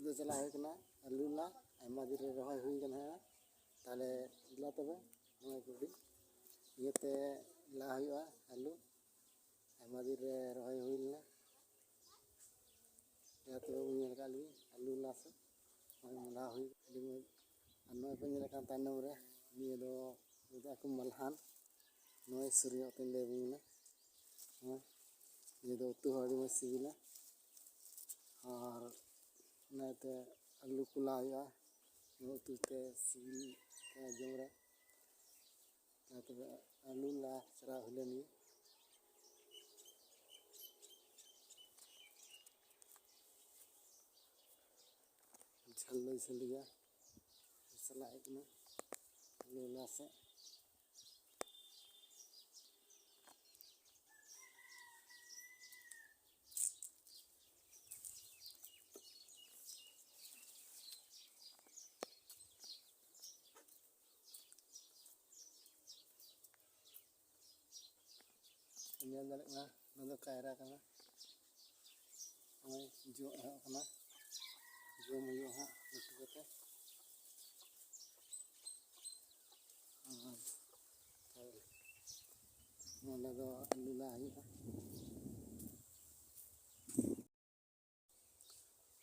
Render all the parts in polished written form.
ᱫᱚ ᱪᱟᱞᱟᱣ ᱦᱩᱭ ᱠᱟᱱᱟ ᱟᱹᱞᱩ ᱞᱟ ᱟᱭᱢᱟ ᱫᱤᱱ ᱨᱮ ᱨᱚᱦᱚᱭ ᱦᱩᱭ ᱠᱟᱱᱟ ᱛᱟᱦᱞᱮ ᱫᱮᱞᱟ ᱛᱚᱵᱮ ᱱᱚᱜᱼᱚᱭ ᱠᱩᱰᱤ ᱤᱭᱟᱹᱛᱮ ᱞᱟ ᱦᱩᱭᱩᱜᱼᱟ ᱟᱹᱞᱩ ᱟᱭᱢᱟ ᱫᱤᱱ ᱨᱮ ᱨᱚᱦᱚᱭ ᱦᱩᱭ ᱞᱮᱱᱟ ᱫᱮᱞᱟ ᱛᱚᱵᱮ ᱵᱚᱱ ᱧᱮᱞ ᱠᱟᱜ ᱞᱮᱜᱮ ᱟᱹᱞᱩ ᱞᱟ ᱥᱮ ᱱᱚᱜᱼᱚᱭ ᱞᱟ ᱦᱩᱭ ᱟᱹᱰᱤ ᱢᱚᱡᱽ ᱟᱨ ᱱᱚᱜᱼᱚᱭ ᱯᱮ ᱧᱮᱞ ᱠᱟᱱ ᱛᱟᱭᱱᱚᱢ ᱨᱮ ᱱᱤᱭᱟᱹ ᱫᱚ ᱢᱮᱛᱟᱜ ᱟᱠᱚ ᱢᱟᱞᱦᱟᱱ ᱱᱚᱜᱼᱚᱭ ᱥᱩᱨ ᱧᱚᱜ ᱛᱮᱧ ᱞᱟᱹᱭ ᱟᱵᱚᱱ ᱠᱟᱱᱟ ᱱᱤᱭᱟᱹ ᱫᱚ ᱩᱛᱩ ᱦᱚᱸ ᱟᱹᱰᱤ ᱢᱚᱡᱽ ᱥᱤᱵᱤᱞᱟ और नाते आलू को ला हुआ उतु ते सिबिल जम रे नाते आलू ला चरा हुले नहीं झल्लो झल्लिया सला एक ना आलू ला से nyel dalek na nado kaira kana oi jo kana jo mayo ha lutu kate nole do alu la huyu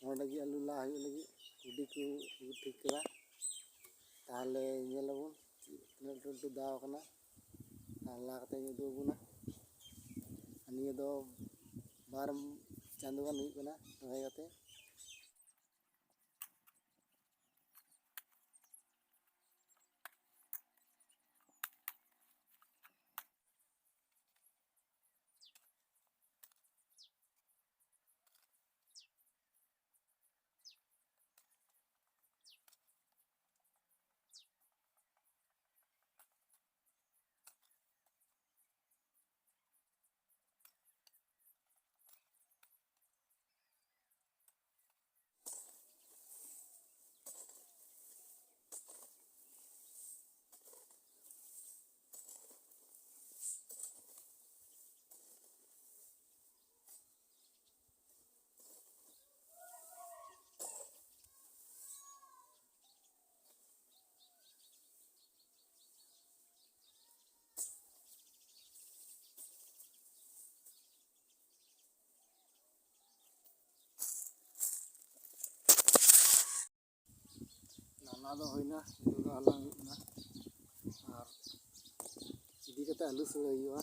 nole gi alu la huyu lagi kudi ku ठीक करा ताले nyelabun tinal tu daw kana ला kate nyu buna निया दो बार चांदो गान हुई कना रहे कते नाना दो होइना दो हलांग हुई ना और इदी कते आलू सड़े हुआ